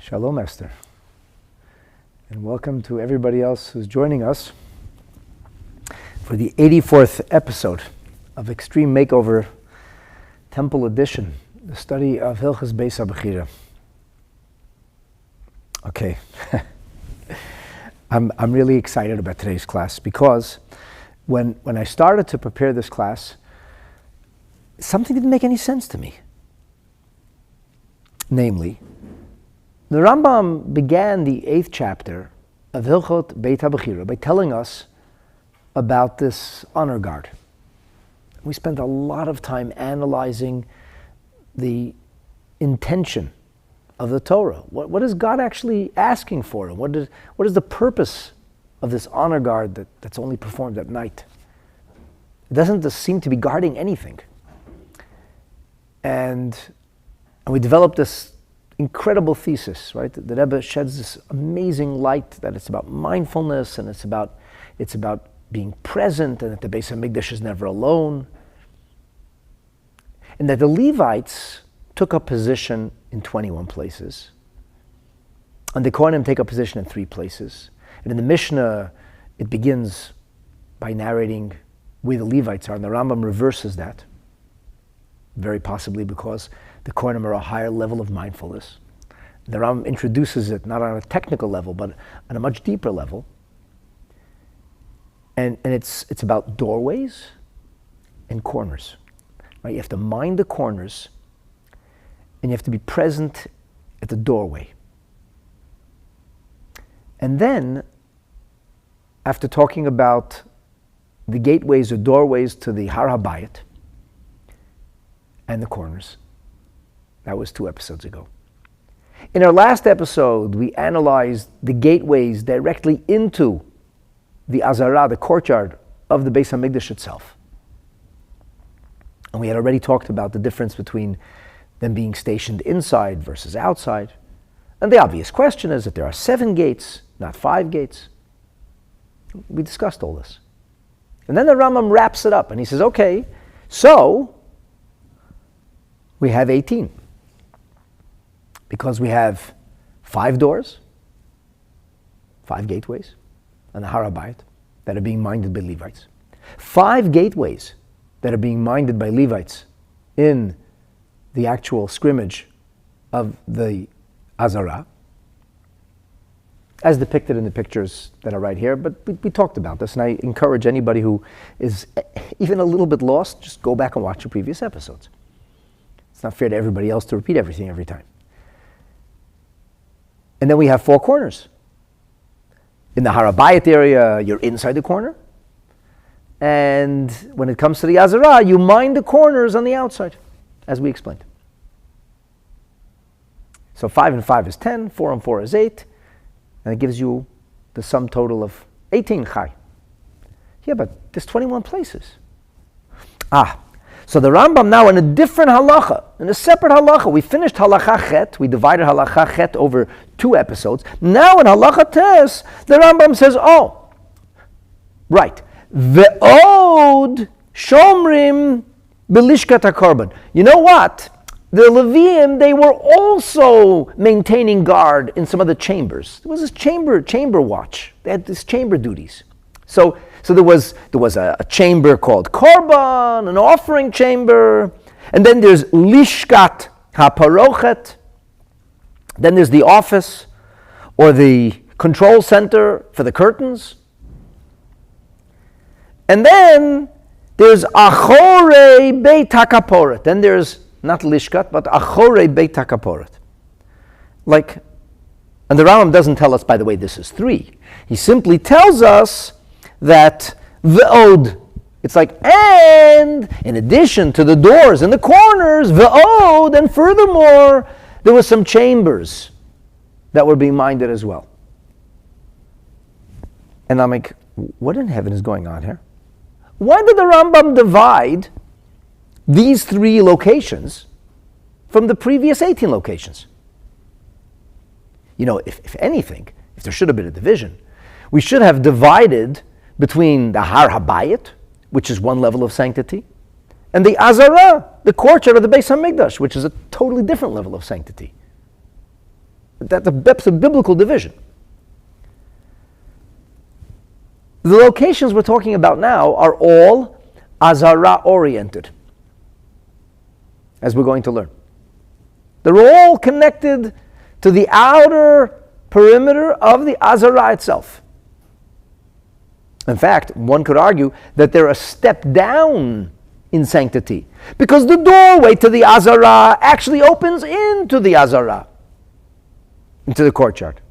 Shalom, Esther. And welcome to everybody else who's joining us for the 84th episode of Extreme Makeover Temple Edition, the study of Hilchot Beit HaBechira. Okay, I'm really excited about today's class because when I started to prepare this class, something didn't make any sense to me. Namely, the Rambam began the 8th chapter of Hilchot Beit HaBechira by telling us about this honor guard. We spent a lot of time analyzing the intention of the Torah. What is God actually asking for? And what is the purpose of this honor guard that's only performed at night? It doesn't seem to be guarding anything. And we developed this incredible thesis, right? The Rebbe sheds this amazing light that it's about mindfulness and it's about being present, and that the Beis HaMikdash is never alone. And that the Levites took up position in 21 places. And the Kohanim take up position in 3 places. And in the Mishnah, it begins by narrating where the Levites are, and the Rambam reverses that, very possibly because the Kohanim are a higher level of mindfulness. The Rambam introduces it not on a technical level, but on a much deeper level. And it's about doorways and corners. Right? You have to mind the corners, and you have to be present at the doorway. And then, after talking about the gateways or doorways to the Har HaBayit and the corners, that was 2 episodes ago. In our last episode, we analyzed the gateways directly into the Azara, the courtyard of the Beis HaMikdash itself. And we had already talked about the difference between them being stationed inside versus outside. And the obvious question is that there are 7 gates, not 5 gates. We discussed all this. And then the Rambam wraps it up and he says, okay, so we have 18. Because we have 5 doors, 5 gateways on the Har HaBayit that are being minded by Levites. 5 gateways that are being minded by Levites in the actual scrimmage of the Azara, as depicted in the pictures that are right here. But we talked about this, and I encourage anybody who is even a little bit lost, just go back and watch the previous episodes. It's not fair to everybody else to repeat everything every time. And then we have 4 corners. In the Har HaBayit area, you're inside the corner. And when it comes to the Azara, you mind the corners on the outside, as we explained. So 5 and 5 is 10, 4 and 4 is 8, and it gives you the sum total of 18 chai. Yeah, but there's 21 places. So the Rambam now in a different halacha, in a separate halacha, we finished halacha chet, we divided halacha chet over 2 episodes. Now in halacha tes, the Rambam says, oh, right, ve'od shomrim belishkat hakorban. You know what? The Leviim, they were also maintaining guard in some of the chambers. There was this chamber watch. They had these chamber duties. So there was a chamber called Korban, an offering chamber, and then there's Lishkat HaParochet, then there's the office or the control center for the curtains, and then there's Achorei Beit HaKaporet, then there's not Lishkat, but Achorei Beit HaKaporet. And the Rambam doesn't tell us, by the way, this is 3. He simply tells us that ve'od, it's like, and in addition to the doors and the corners, ve'od, and furthermore, there were some chambers that were being minded as well. And I'm like, what in heaven is going on here? Why did the Rambam divide these 3 locations from the previous 18 locations? You know, if anything, if there should have been a division, we should have divided between the Har HaBayit, which is one level of sanctity, and the Azara, the courtyard of the Beis HaMikdash, which is a totally different level of sanctity. That's a biblical division. The locations we're talking about now are all Azara oriented, as we're going to learn. They're all connected to the outer perimeter of the Azara itself. In fact, one could argue that they're a step down in sanctity, because the doorway to the Azara actually opens into the Azara, into the courtyard.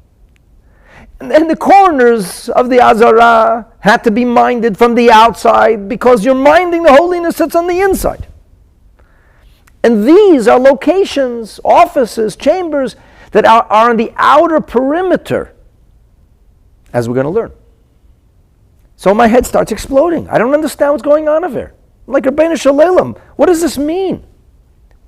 And the corners of the Azara had to be minded from the outside, because you're minding the holiness that's on the inside. And these are locations, offices, chambers that are on the outer perimeter, as we're going to learn. So my head starts exploding. I don't understand what's going on over here. I'm like, Rabbeinu Shalom, what does this mean?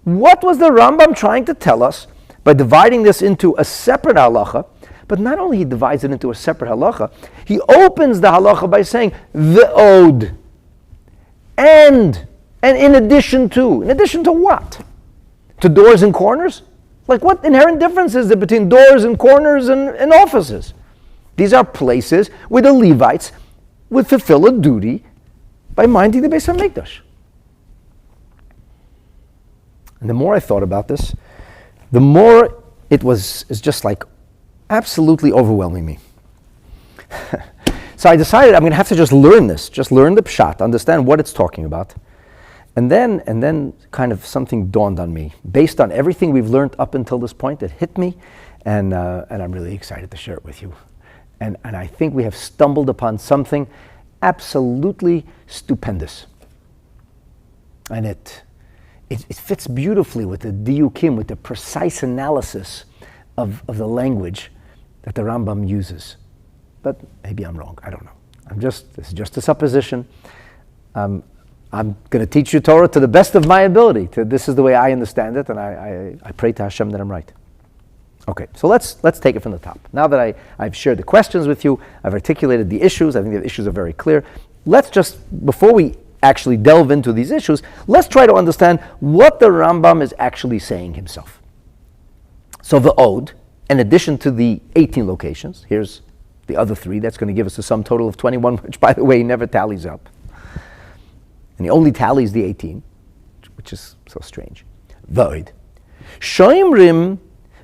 What was the Rambam trying to tell us by dividing this into a separate halacha? But not only he divides it into a separate halacha, he opens the halacha by saying, the ode. And in addition to. In addition to what? To doors and corners? Like, what inherent difference is there between doors and corners and offices? These are places where the Levites would fulfill a duty by minding the Beit HaMikdash. And the more I thought about this, the more it's just like absolutely overwhelming me. So I decided I'm going to have to just learn this, just learn the pshat, understand what it's talking about. And then kind of something dawned on me. Based on everything we've learned up until this point, it hit me, and I'm really excited to share it with you. And I think we have stumbled upon something absolutely stupendous. And it fits beautifully with the diukim, with the precise analysis of the language that the Rambam uses. But maybe I'm wrong, I don't know. This is just a supposition. I'm going to teach you Torah to the best of my ability. This is the way I understand it, and I pray to Hashem that I'm right. Okay, so let's take it from the top. Now that I've shared the questions with you, I've articulated the issues, I think the issues are very clear. Let's just, before we actually delve into these issues, let's try to understand what the Rambam is actually saying himself. So the Ode, in addition to the 18 locations, here's the other 3, that's going to give us a sum total of 21, which, by the way, never tallies up. And he only tallies the 18, which is so strange. Void. Shoimrim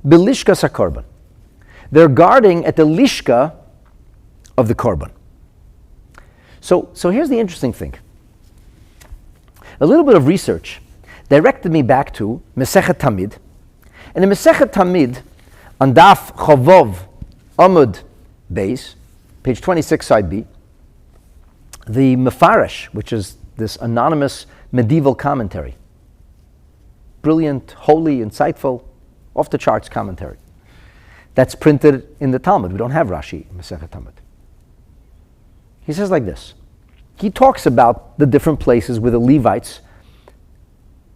Belishka Sakorban. They're guarding at the lishka of the korban. So here's the interesting thing. A little bit of research directed me back to Masechet Tamid. And in Masechet Tamid, on Daf Chavov Amud Beis, page 26, side B, the Mefarish, which is this anonymous medieval commentary, brilliant, holy, insightful, off-the-charts commentary. That's printed in the Talmud. We don't have Rashi in Masechet Talmud. He says like this. He talks about the different places where the Levites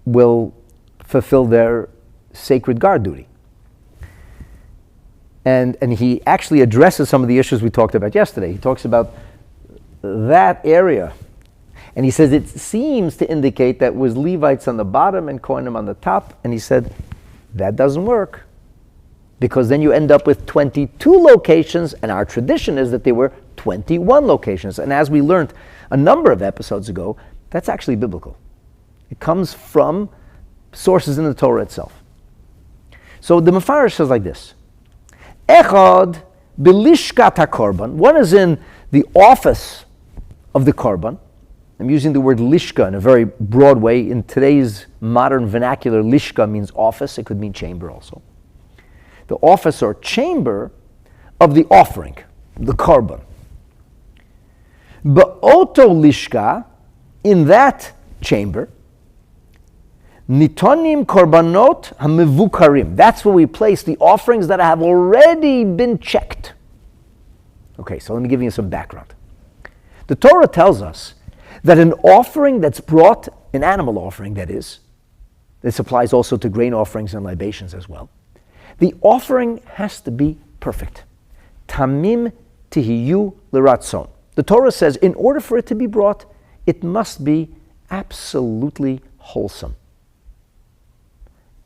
will fulfill their sacred guard duty. And he actually addresses some of the issues we talked about yesterday. He talks about that area. And he says it seems to indicate that was Levites on the bottom and Kohanim on the top. And he said, that doesn't work, because then you end up with 22 locations, and our tradition is that there were 21 locations. And as we learned a number of episodes ago, that's actually biblical. It comes from sources in the Torah itself. So the Mefarish says like this. Echad bilishkat hakorban. One is in the office of the korban. I'm using the word lishka in a very broad way. In today's modern vernacular, lishka means office. It could mean chamber also. The office or chamber of the offering, the korban. Ba'oto lishka, in that chamber, nitonim korbanot hamevukarim. That's where we place the offerings that have already been checked. Okay, so let me give you some background. The Torah tells us that an offering that's brought, an animal offering that is, this applies also to grain offerings and libations as well, the offering has to be perfect. Tamim tihiyu l'ratzon. The Torah says in order for it to be brought, it must be absolutely wholesome.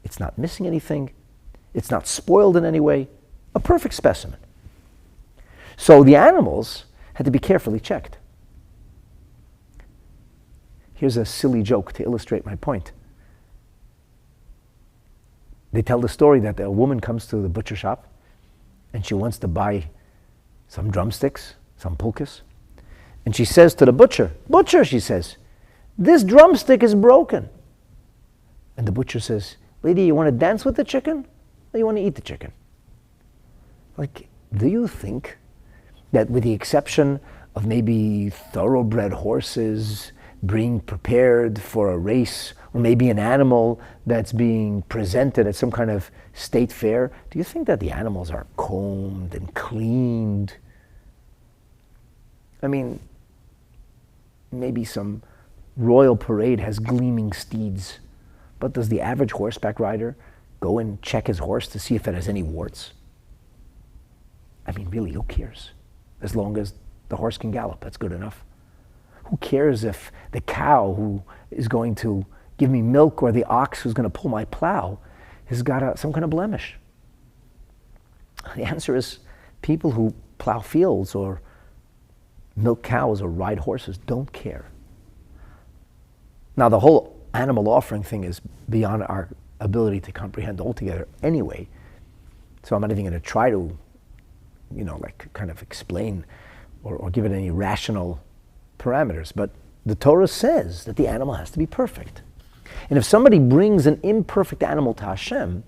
It's not missing anything. It's not spoiled in any way. a perfect specimen. So the animals had to be carefully checked. Here's a silly joke to illustrate my point. They tell the story that a woman comes to the butcher shop and she wants to buy some drumsticks, some pulkas. And she says to the butcher, "Butcher," she says, "this drumstick is broken." And the butcher says, "Lady, you want to dance with the chicken or you want to eat the chicken?" Like, do you think that with the exception of maybe thoroughbred horses being prepared for a race, or maybe an animal that's being presented at some kind of state fair, do you think that the animals are combed and cleaned? I mean, maybe some royal parade has gleaming steeds, but does the average horseback rider go and check his horse to see if it has any warts? I mean, really, who cares? As long as the horse can gallop, that's good enough. Who cares if the cow who is going to give me milk or the ox who's going to pull my plow has got some kind of blemish? The answer is people who plow fields or milk cows or ride horses don't care. Now, the whole animal offering thing is beyond our ability to comprehend altogether anyway, so I'm not even going to try to, kind of explain or give it any rational parameters. But the Torah says that the animal has to be perfect. And if somebody brings an imperfect animal to Hashem,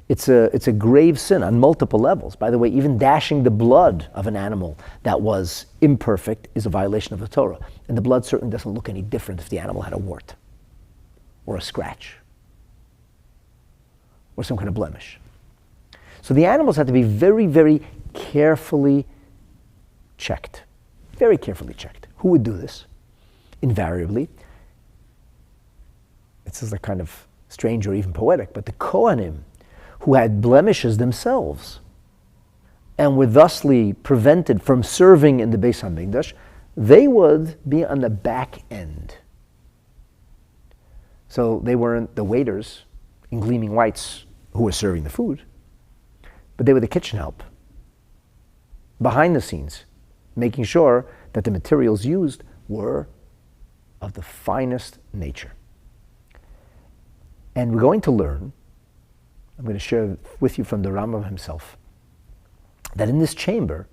it's a grave sin on multiple levels. By the way, even dashing the blood of an animal that was imperfect is a violation of the Torah. And the blood certainly doesn't look any different if the animal had a wart or a scratch or some kind of blemish. So the animals had to be very, very carefully checked. Very carefully checked. Who would do this? Invariably, this is kind of strange or even poetic, but the Kohanim, who had blemishes themselves and were thusly prevented from serving in the Beis HaMikdash, they would be on the back end. So they weren't the waiters in gleaming whites who were serving the food, but they were the kitchen help, behind the scenes, making sure that the materials used were of the finest nature. And we're going to learn, I'm going to share with you from the Rambam himself, that in this chamber,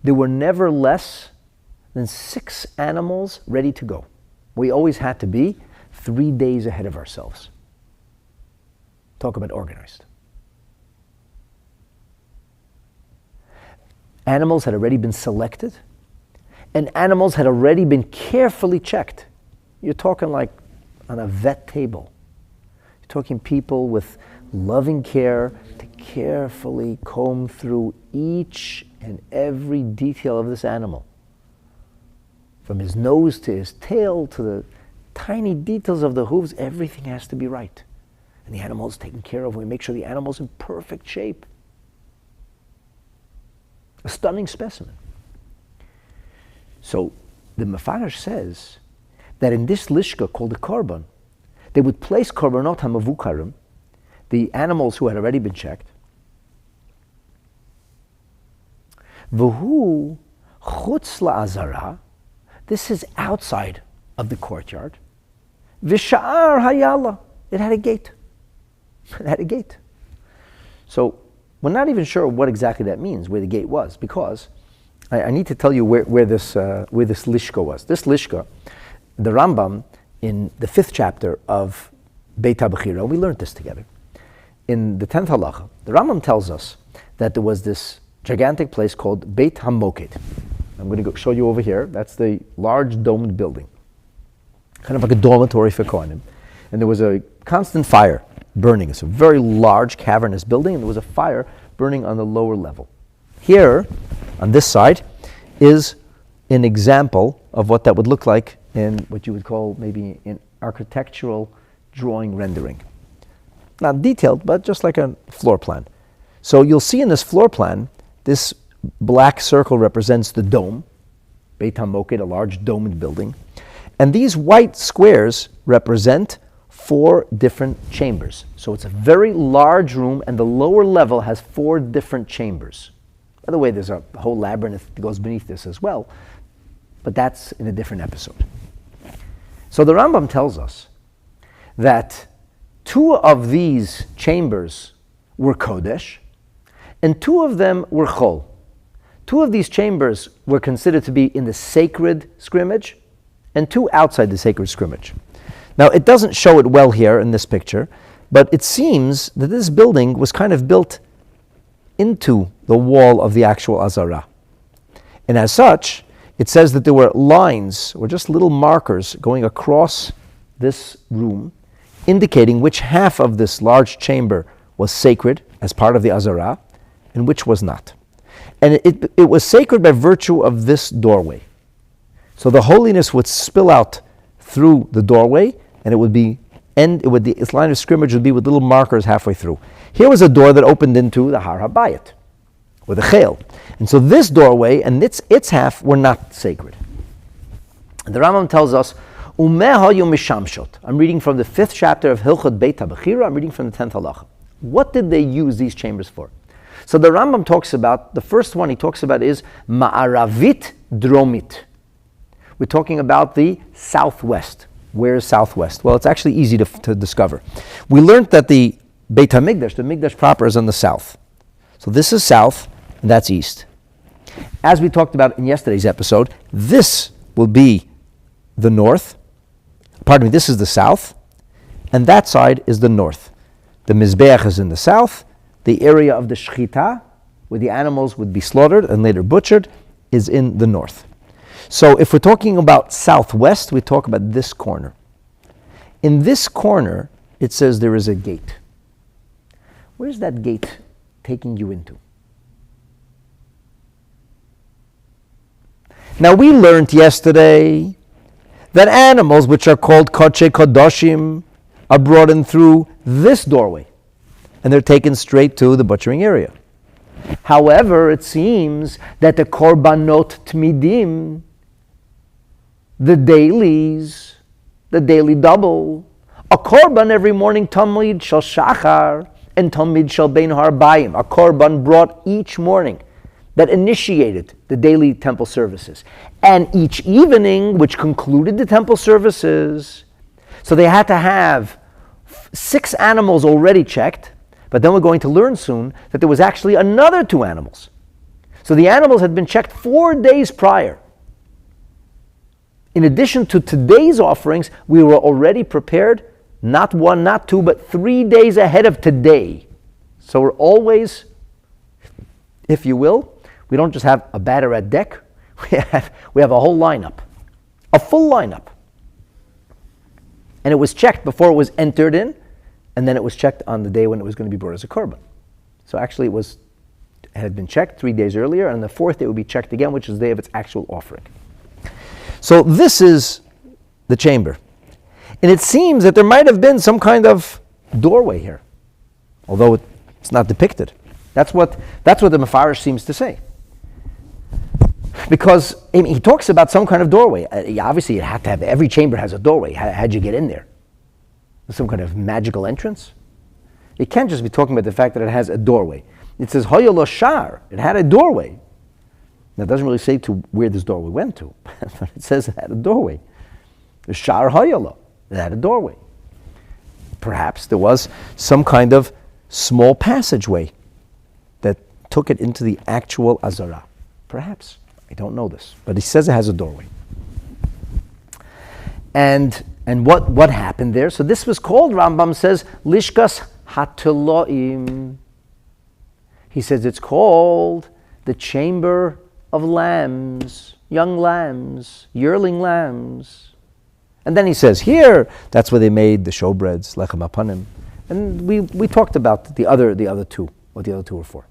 there were never less than 6 animals ready to go. We always had to be 3 days ahead of ourselves. Talk about organized. Animals had already been selected, and animals had already been carefully checked. You're talking like on a vet table. You're talking people with loving care to carefully comb through each and every detail of this animal. From his nose to his tail to the tiny details of the hooves, everything has to be right. And the animal is taken care of. We make sure the animal's in perfect shape. A stunning specimen. So the Mefarish says that in this lishka called the korban, they would place korbanot hamavukarim, the animals who had already been checked, v'hu chutz la'azara, this is outside of the courtyard, v'sha'ar hayala, it had a gate. It had a gate. So we're not even sure what exactly that means, where the gate was, because I need to tell you where this lishka was. This lishka, the Rambam, in the 5th chapter of Beit HaBechira, we learned this together. In the 10th halacha, the Rambam tells us that there was this gigantic place called Beit HaMoked. I'm going to show you over here. That's the large domed building, kind of like a dormitory for Kohanim. And there was a constant fire burning. It's a very large cavernous building, and there was a fire burning on the lower level. Here, on this side, is an example of what that would look like in what you would call maybe an architectural drawing rendering. Not detailed, but just like a floor plan. So you'll see in this floor plan, this black circle represents the dome, Beit HaMoked, a large domed building. And these white squares represent 4 different chambers. So it's a very large room, and the lower level has 4 different chambers. By the way, there's a whole labyrinth that goes beneath this as well, but that's in a different episode. So the Rambam tells us that 2 of these chambers were Kodesh, and 2 of them were Chol. 2 of these chambers were considered to be in the sacred scrimmage, and 2 outside the sacred scrimmage. Now, it doesn't show it well here in this picture, but it seems that this building was kind of built into the wall of the actual Azara. And as such, it says that there were lines, or just little markers, going across this room, indicating which half of this large chamber was sacred as part of the Azara, and which was not. And it was sacred by virtue of this doorway. So the holiness would spill out through the doorway, and its line of scrimmage would be with little markers halfway through. Here was a door that opened into the Har HaBayit, or the Chel. And so this doorway and its half were not sacred. And the Rambam tells us, Umehayu mishamshot. I'm reading from the 5th chapter of Hilchot Beit HaBechira. I'm reading from the 10th halacha. What did they use these chambers for? So the Rambam talks about, the first one he talks about is Ma'aravit Dromit. We're talking about the southwest. Where is southwest? Well, it's actually easy to discover. We learned that the Beit HaMikdash, the Mikdash proper, is on the south. So this is south, and that's east. As we talked about in yesterday's episode, this will be the north. Pardon me, this is the south, and that side is the north. The Mizbeach is in the south. The area of the Shechita, where the animals would be slaughtered and later butchered, is in the north. So if we're talking about southwest, we talk about this corner. In this corner, it says there is a gate. Where's that gate taking you into? Now we learned yesterday that animals which are called Kodshe Kodoshim are brought in through this doorway, and they're taken straight to the butchering area. However, it seems that the Korbanot Tmidim, the dailies, the daily double, a korban every morning, Tamid Shel Shachar and Tamid Shel Bein Harbayim, a korban brought each morning that initiated the daily temple services, and each evening, which concluded the temple services. So they had to have 6 animals already checked, but then we're going to learn soon that there was actually another 2 animals. So the animals had been checked 4 days prior. In addition to today's offerings, we were already prepared, not 1, not 2, but 3 days ahead of today. So we're always, if you will, we don't just have a batter at deck, we have a whole lineup, a full lineup. And it was checked before it was entered in, and then it was checked on the day when it was going to be brought as a korban. So actually it had been checked 3 days earlier, and the 4th day would be checked again, which is the day of its actual offering. So this is the chamber. And it seems that there might have been some kind of doorway here, although it's not depicted. That's what the Mefarish seems to say. Because he talks about some kind of doorway. Obviously, it had to have, every chamber has a doorway. How'd you get in there? Some kind of magical entrance? It can't just be talking about the fact that it has a doorway. It says, Hoya lo shar, it had a doorway. Now, it doesn't really say to where this doorway went to, but it says it had a doorway. The shar hoya lo, it had a doorway. Perhaps there was some kind of small passageway that took it into the actual Azara. Perhaps. I don't know this, but he says it has a doorway. And what happened there? So this was called, Rambam says, Lishkas Hateloim. He says it's called the chamber of lambs, young lambs, yearling lambs. And then he says here, that's where they made the showbreads, lechem apanim. And we talked about the other 2, what the other 2 were for.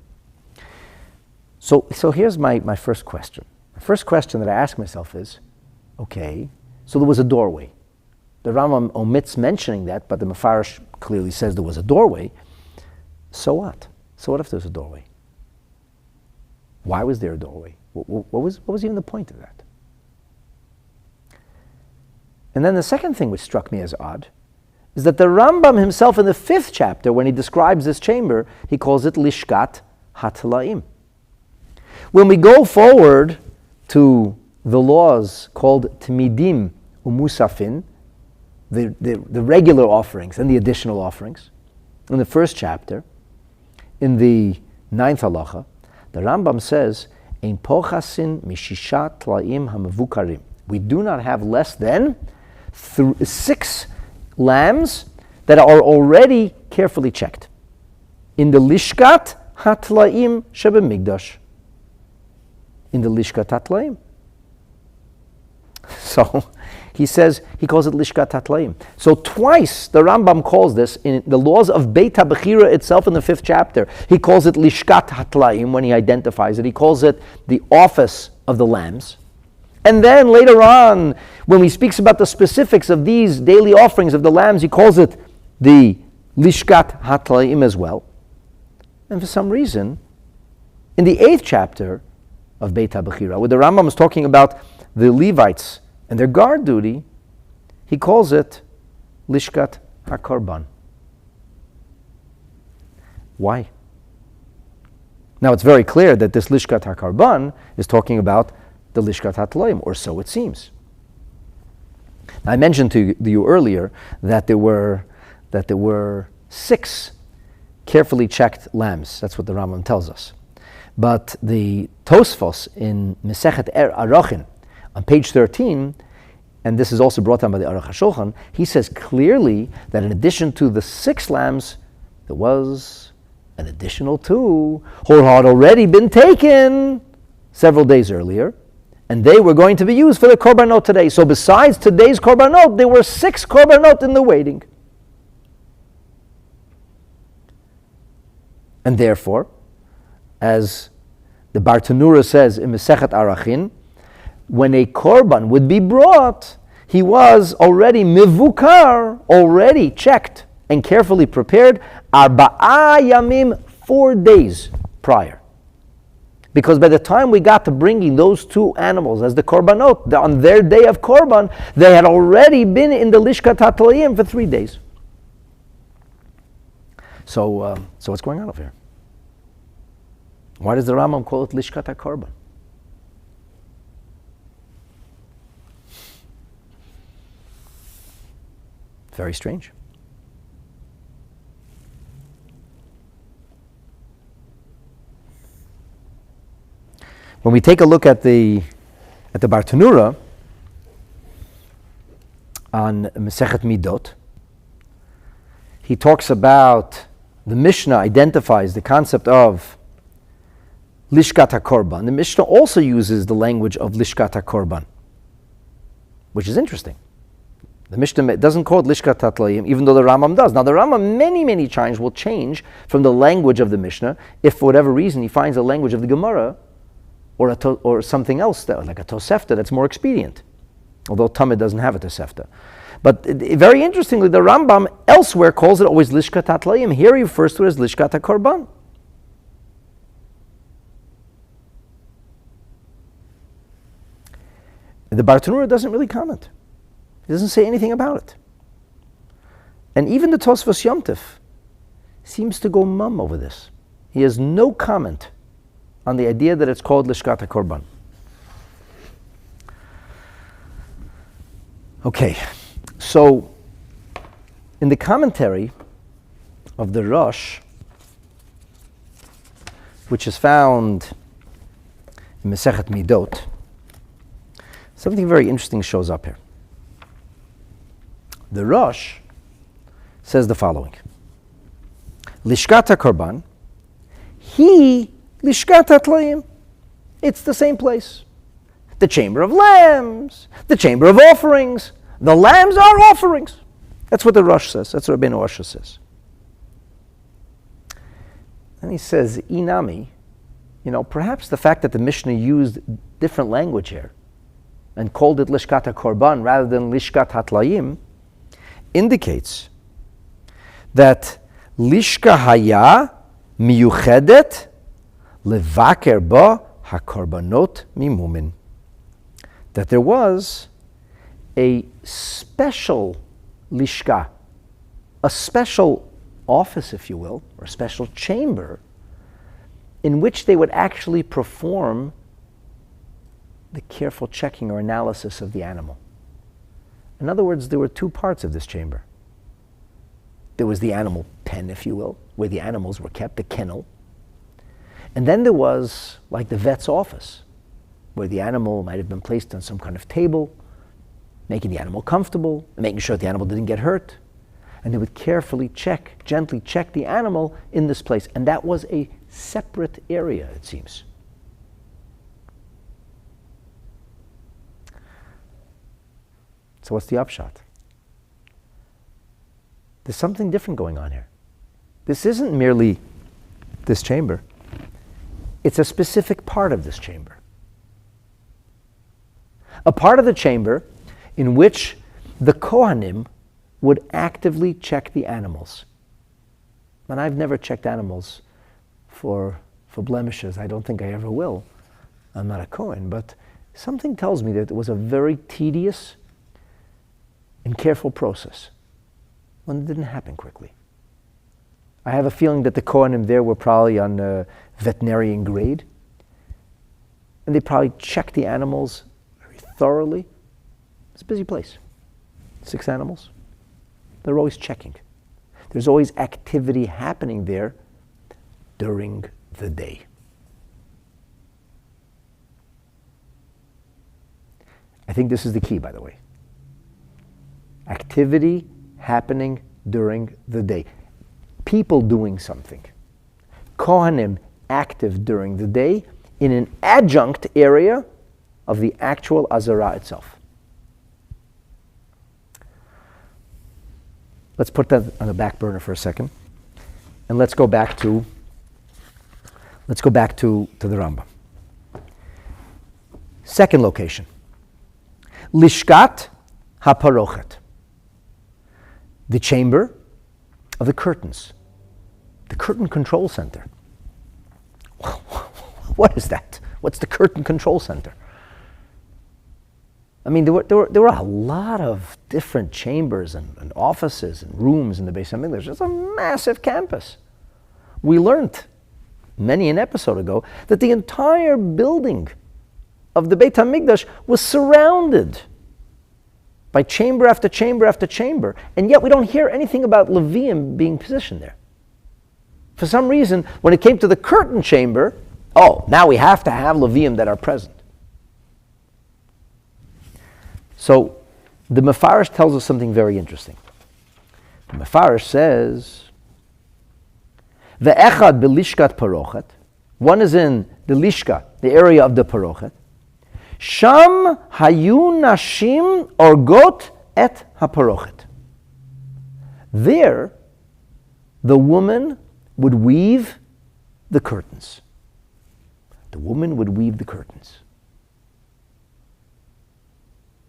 So here's my first question. The first question that I ask myself is, okay, so there was a doorway. The Rambam omits mentioning that, but the Mefarish clearly says there was a doorway. So what? So what if there's a doorway? Why was there a doorway? What was even the point of that? And then the second thing which struck me as odd is that the Rambam himself in the 5th chapter, when he describes this chamber, he calls it Lishkat HaTlaim. When we go forward to the laws called Tmidim Umusafin, the regular offerings and the additional offerings, in the 1st chapter, in the 9th halacha, the Rambam says, Ein pochasin mishisha tlaim hamavukarim. We do not have less than 6 lambs that are already carefully checked in the Lishkat HaTlaim Shebemikdash. In the Lishkat HaTlaim. So he calls it Lishkat HaTlaim. So twice the Rambam calls this in the laws of Beit HaBechira itself in the 5th chapter. He calls it Lishkat HaTlaim when he identifies it. He calls it the office of the lambs. And then later on, when he speaks about the specifics of these daily offerings of the lambs, he calls it the Lishkat HaTlaim as well. And for some reason, in the 8th chapter of Beit HaBechira, where the Rambam is talking about the Levites and their guard duty, he calls it Lishkat HaKorban. Why? Now it's very clear that this Lishkat HaKorban is talking about the Lishkat HaTlaim, or so it seems. I mentioned to you earlier that there were 6 carefully checked lambs. That's what the Rambam tells us. But the Tosfos in Mesechet Arachin, on page 13, and this is also brought down by the Aruch HaShulchan, he says clearly that in addition to the 6 lambs, there was an additional 2 who had already been taken several days earlier, and they were going to be used for the korbanot today. So besides today's korbanot, there were 6 korbanot in the waiting. And therefore, as the Bartanura says in Mesechet Arachin, when a korban would be brought, he was already mivukar, already checked and carefully prepared, 4 yamim, 4 days prior. Because by the time we got to bringing those 2 animals as the korbanot, on their day of korban, they had already been in the Lishkat HaTlaim for 3 days. So what's going on over here? Why does the Rambam call it Lishkat HaKorban? Very strange. When we take a look at the Bartanura on Mesechet Midot, he talks about, the Mishnah identifies the concept of Lishkat HaKorban. The Mishnah also uses the language of Lishkat HaKorban, which is interesting. The Mishnah doesn't call it Lishkat HaTlaim, even though the Rambam does. Now the Rambam many times will change from the language of the Mishnah if for whatever reason he finds a language of the Gemara or something else, like a Tosefta, that's more expedient. Although Tamid doesn't have a Tosefta. But very interestingly, the Rambam elsewhere calls it always Lishkat HaTlaim. Here he refers to it as Lishkat HaKorban. The Bartanura doesn't really comment. He doesn't say anything about it. And even the Tosfos Yom Tov seems to go mum over this. He has no comment on the idea that it's called Lishkat HaKorban. Okay, so in the commentary of the Rosh, which is found in Mesechet Midot, something very interesting shows up here. The Rosh says the following: Lishkat HaKorban, he Lishkat HaTlaim. It's the same place. The chamber of lambs, the chamber of offerings. The lambs are offerings. That's what the Rosh says. That's what Rabbeinu Osha says. And he says, Inami, perhaps the fact that the Mishnah used different language here and called it Lishkat HaKorban rather than Lishkat HaTlaim indicates that Lishka Haya miyuchedet levaker ba hakorbanot mimumin. That there was a special lishka a special office, if you will, or a special chamber in which they would actually perform the careful checking or analysis of the animal. In other words, there were two parts of this chamber. There was the animal pen, if you will, where the animals were kept, the kennel. And then there was, like the vet's office, where the animal might have been placed on some kind of table, making the animal comfortable, making sure the animal didn't get hurt. And they would carefully check, gently check the animal in this place. And that was a separate area, it seems. So what's the upshot? There's something different going on here. This isn't merely this chamber. It's a specific part of this chamber. A part of the chamber in which the Kohanim would actively check the animals. And I've never checked animals for blemishes. I don't think I ever will. I'm not a Kohen, but something tells me that it was a very tedious and careful process. When it didn't happen quickly. I have a feeling that the Kohanim there were probably on a veterinarian grade. And they probably checked the animals very thoroughly. It's a busy place. 6 animals. They're always checking. There's always activity happening there during the day. I think this is the key, by the way. Activity happening during the day. People doing something. Kohanim active during the day in an adjunct area of the actual Azara itself. Let's put that on the back burner for a second. And let's go back to the Rambam. Second location. Lishkat HaParochet. The chamber of the curtains, the curtain control center. What is that? What's the curtain control center? I mean, there were a lot of different chambers and offices and rooms in the Beit HaMikdash. It's a massive campus. We learned many an episode ago that the entire building of the Beit HaMikdash was surrounded by chamber after chamber after chamber, and yet we don't hear anything about Leviim being positioned there. For some reason, when it came to the curtain chamber, now we have to have Leviim that are present. So, the Mefarish tells us something very interesting. The Mefarish says, Ve'echad belishkat parochet, one is in the lishka, the area of the parochet, Sham hayu nashim orgot et haparochet. There, the woman would weave the curtains. The woman would weave the curtains.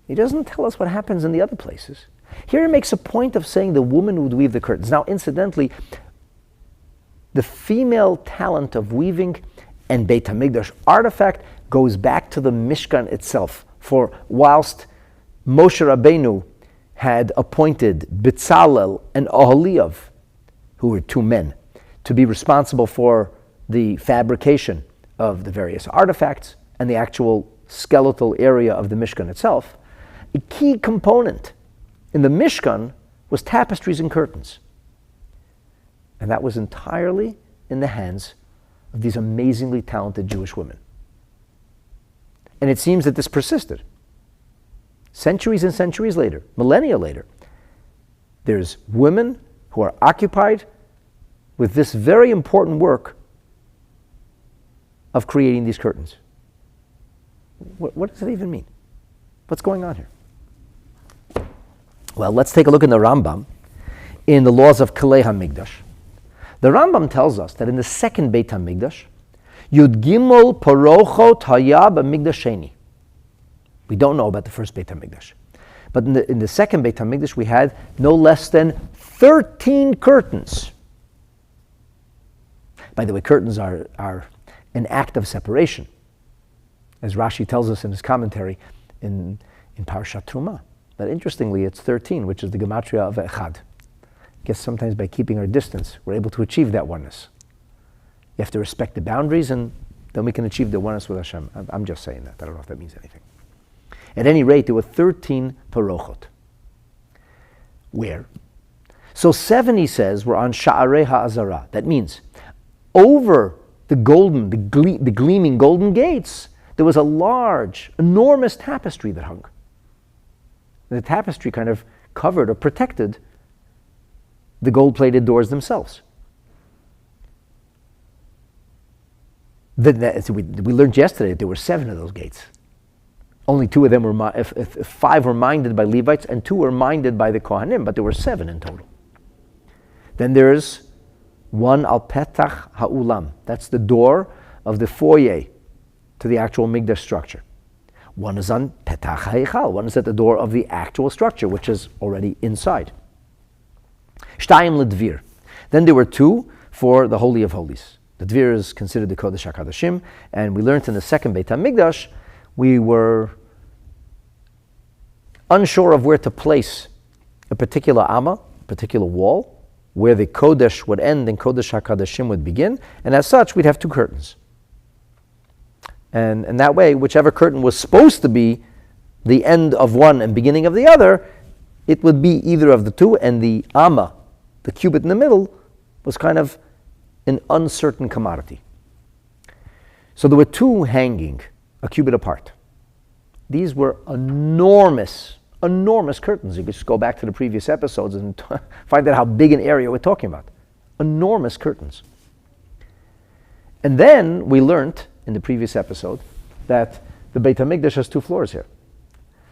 He doesn't tell us what happens in the other places. Here he makes a point of saying the woman would weave the curtains. Now, incidentally, the female talent of weaving and Beit HaMikdash artifact goes back to the Mishkan itself. For whilst Moshe Rabbeinu had appointed Bezalel and Oholiav, who were 2 men, to be responsible for the fabrication of the various artifacts and the actual skeletal area of the Mishkan itself, a key component in the Mishkan was tapestries and curtains. And that was entirely in the hands of these amazingly talented Jewish women. And it seems that this persisted. Centuries and centuries later, millennia later, there's women who are occupied with this very important work of creating these curtains. What does it even mean? What's going on here? Well, let's take a look in the Rambam, in the laws of Kalei HaMikdash. The Rambam tells us that in the second Beit HaMikdash, Yud Gimel Parochot Haya B'Mikdash Sheni. We don't know about the first Beit HaMikdash. But in the second Beit HaMikdash, we had no less than 13 curtains. By the way, curtains are an act of separation, as Rashi tells us in his commentary in Parashat Truma. But interestingly, it's 13, which is the gematria of Echad. guess sometimes by keeping our distance, we're able to achieve that oneness. You have to respect the boundaries, and then we can achieve the oneness with Hashem. I'm just saying that. I don't know if that means anything. At any rate, there were 13 parochot. Where? So 7, he says, were on Sha'arei HaAzara. That means over the gleaming golden gates, there was a large, enormous tapestry that hung. And the tapestry kind of covered or protected the gold-plated doors themselves. We learned yesterday that there were 7 of those gates. Only 2 of them were, if 5 were minded by Levites and 2 were minded by the Kohanim, but there were 7 in total. Then there's 1 al petach ha'ulam. That's the door of the foyer to the actual Mikdash structure. 1 is on petach ha'echal. 1 is at the door of the actual structure, which is already inside. Shtayim ledvir. Then there were 2 for the Holy of Holies. The dvir is considered the Kodesh HaKadoshim, and we learned in the second Beit HaMikdash, we were unsure of where to place a particular amma, a particular wall, where the Kodesh would end and Kodesh HaKadoshim would begin, and as such, we'd have 2 curtains. And that way, whichever curtain was supposed to be the end of one and beginning of the other, it would be either of the 2, and the amma, the cubit in the middle, was kind of an uncertain commodity. So there were 2 hanging a cubit apart. These were enormous curtains. You could just go back to the previous episodes and find out how big an area we're talking about. Enormous curtains. And then we learned in the previous episode that the Beit HaMikdash has 2 floors here.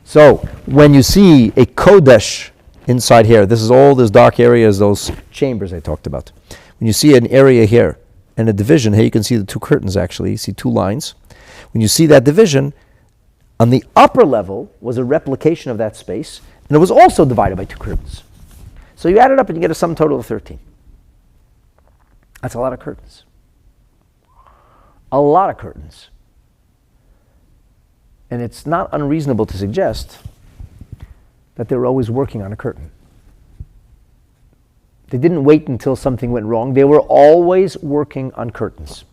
So when you see a Kodesh inside here, this is all those dark areas, those chambers I talked about. When you see an area here and a division, here you can see the 2 curtains actually, you see 2 lines. When you see that division, on the upper level was a replication of that space, and it was also divided by 2 curtains. So you add it up and you get a sum total of 13. That's a lot of curtains. A lot of curtains. And it's not unreasonable to suggest that they were always working on a curtain. They didn't wait until something went wrong. They were always working on curtains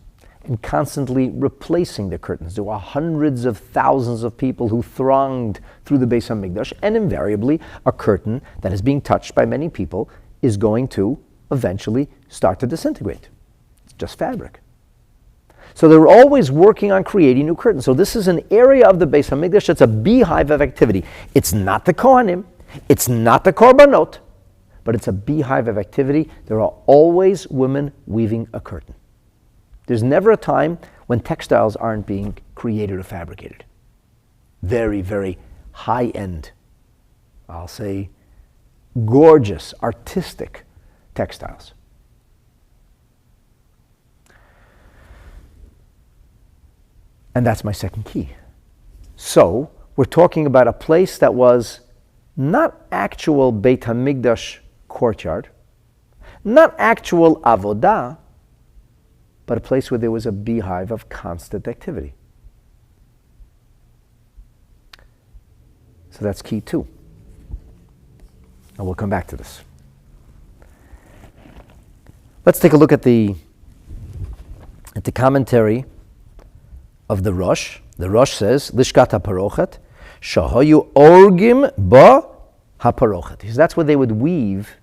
and constantly replacing the curtains. There were hundreds of thousands of people who thronged through the Beit HaMikdash, and invariably a curtain that is being touched by many people is going to eventually start to disintegrate. It's just fabric. So they were always working on creating new curtains. So this is an area of the Beit HaMikdash that's a beehive of activity. It's not the Kohanim, it's not the Korbanot, but it's a beehive of activity. There are always women weaving a curtain. There's never a time when textiles aren't being created or fabricated. Very, very high-end, I'll say gorgeous, artistic textiles. And that's my second key. So, we're talking about a place that was not actual Beit HaMikdash courtyard, not actual avodah, but a place where there was a beehive of constant activity. So that's key 2. And we'll come back to this. Let's take a look at the commentary of the Rosh. The Rosh says, Lishkat HaParochet, Shahayu Orgim Ba HaParochet. Because that's where they would weave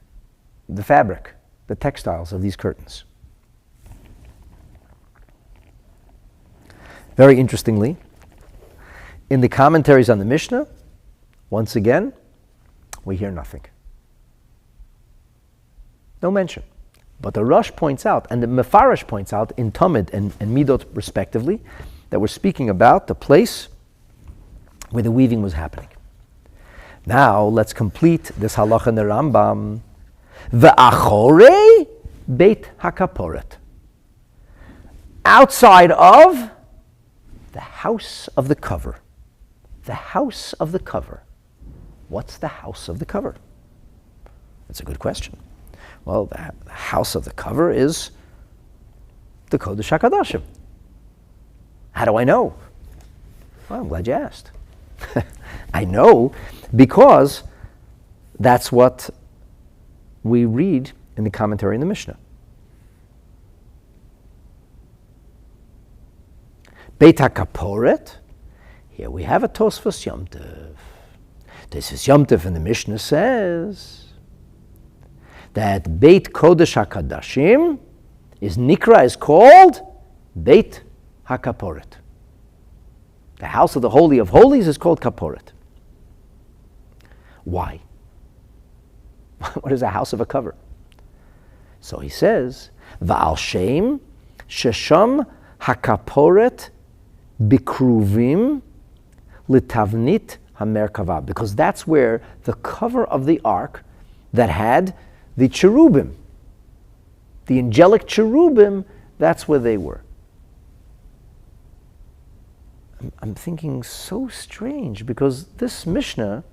the fabric, the textiles of these curtains. Very interestingly, in the commentaries on the Mishnah, once again, we hear nothing. No mention. But the Rosh points out, and the Mefarish points out in Tamid and Midot respectively, that we're speaking about the place where the weaving was happening. Now, let's complete this halacha in the Rambam. Ve'achorei Beit HaKaporet. Outside of the house of the cover. The house of the cover. What's the house of the cover? That's a good question. Well, the house of the cover is the Kodesh HaKadoshim. How do I know? Well, I'm glad you asked. I know because that's what we read in the commentary in the Mishnah. Beit HaKaporet, here we have a Tosfos Yom Tov. Tosfos Yom Tov in the Mishnah says that Beit Kodesh HaKadashim is called Beit HaKaporet. The house of the Holy of Holies is called Kaporet. Why? What is a house of a cover? So he says, Va'al Shem Shesham HaKaporet Bikruvim Litavnit HaMerkava, because that's where the cover of the ark that had the cherubim, the angelic cherubim, that's where they were. I'm thinking so strange, because this Mishnah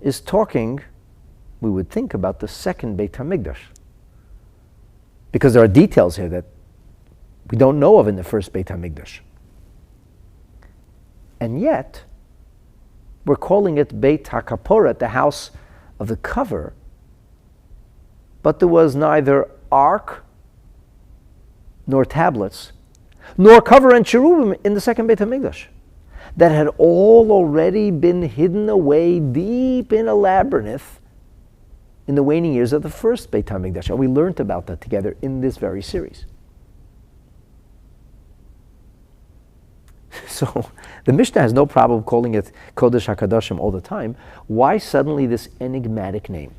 is talking, we would think, about the second Beit HaMikdash, because there are details here that we don't know of in the first Beit HaMikdash. And yet, we're calling it Beit HaKaporet, the house of the cover, but there was neither ark, nor tablets, nor cover and cherubim in the second Beit HaMikdash. That had all already been hidden away deep in a labyrinth in the waning years of the first Beit HaMikdash. And we learned about that together in this very series. So the Mishnah has no problem calling it Kodesh HaKadoshim all the time. Why suddenly this enigmatic name?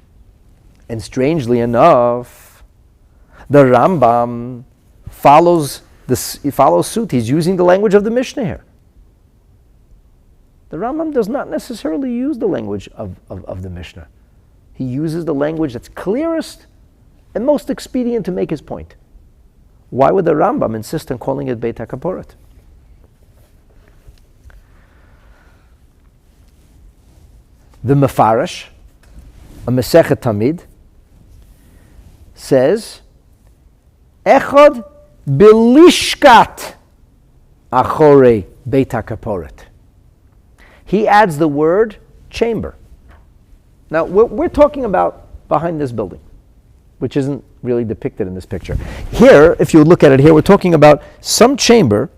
And strangely enough, the Rambam follows suit. He's using the language of the Mishnah here. The Rambam does not necessarily use the language of the Mishnah. He uses the language that's clearest and most expedient to make his point. Why would the Rambam insist on calling it Beit HaKaporet? The Mefarash, a Masechet Tamid, says, Echad bilishkat achorei Beit HaKaporet. He adds the word chamber. Now, we're talking about behind this building, which isn't really depicted in this picture. Here, if you look at it here, we're talking about some chamber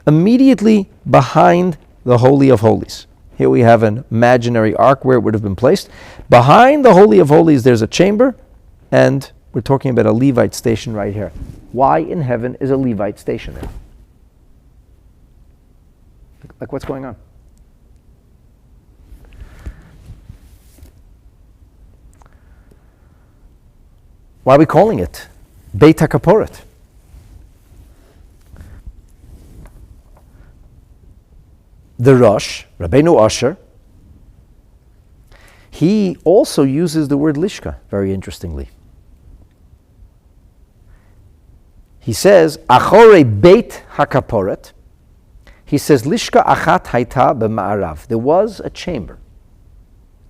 immediately behind the Holy of Holies. Here we have an imaginary ark where it would have been placed. Behind the Holy of Holies, there's a chamber, and we're talking about a Levite station right here. Why in heaven is a Levite station there? Like what's going on? Why are we calling it Beit HaKaporet? The Rosh, Rabbeinu Asher, he also uses the word lishka, very interestingly. He says, Achorei Beit HaKaporet, he says, Lishka achat haita b'ma'arav. There was a chamber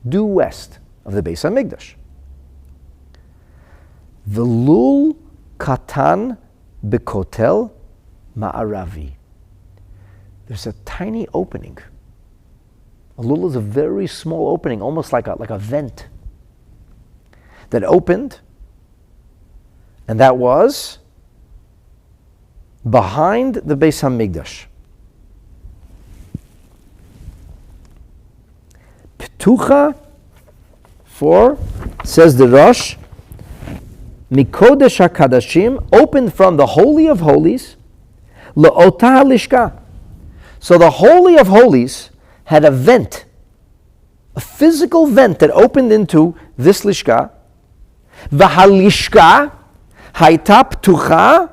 due west of the Beis HaMikdash. V'lul katan b'kotel ma'aravi. There's a tiny opening. A lul is a very small opening, almost like a vent that opened, and that was behind the Beis HaMikdash. Ptucha, 4, says the Rosh, Mikodesh HaKadashim, opened from the Holy of Holies, Le'ota HaLishka. So the Holy of Holies had a vent, a physical vent that opened into this Lishka. V'halishka hayta ptucha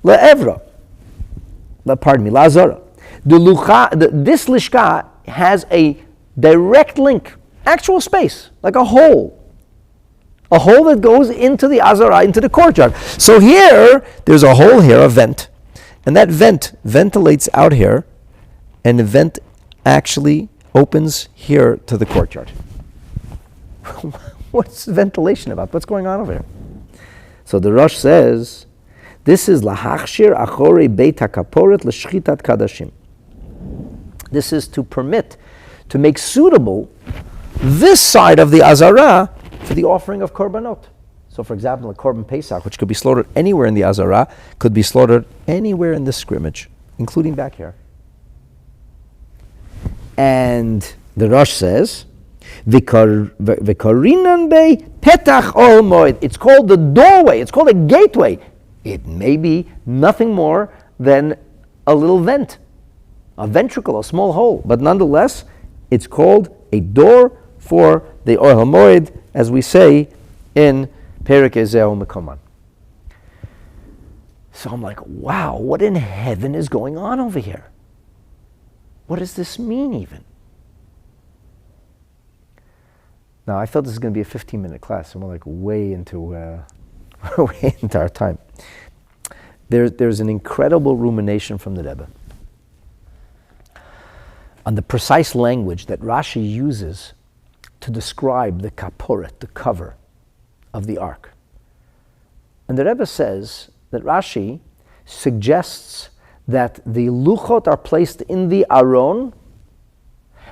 le'evra. La'azara. This Lishka has a direct link, actual space, like a hole that goes into the Azara, into the courtyard. So here, there's a hole here, a vent, and that vent ventilates out here, and the vent actually opens here to the courtyard. What's ventilation about? What's going on over here? So the Rosh says, this is lahachshir achorei beit hakaporet l'shchitat kadashim. This is to permit, to make suitable this side of the Azara for the offering of korbanot. So, for example, a korban Pesach, which could be slaughtered anywhere in the Azara, could be slaughtered anywhere in the scrimmage, including back here. And the Rosh says, V'korinan bei petach ol moed. It's called the doorway. It's called a gateway. It may be nothing more than a little vent, a ventricle, a small hole. But nonetheless, it's called a door for the Ohel Moed, as we say in Perek Ezeu Mekoman. So I'm like, wow, what in heaven is going on over here? What does this mean even? Now, I thought this was going to be a 15-minute class, and we're like way into our time. There's an incredible rumination from the Rebbe on the precise language that Rashi uses to describe the kaporet, the cover of the ark. And the Rebbe says that Rashi suggests that the luchot are placed in the aron,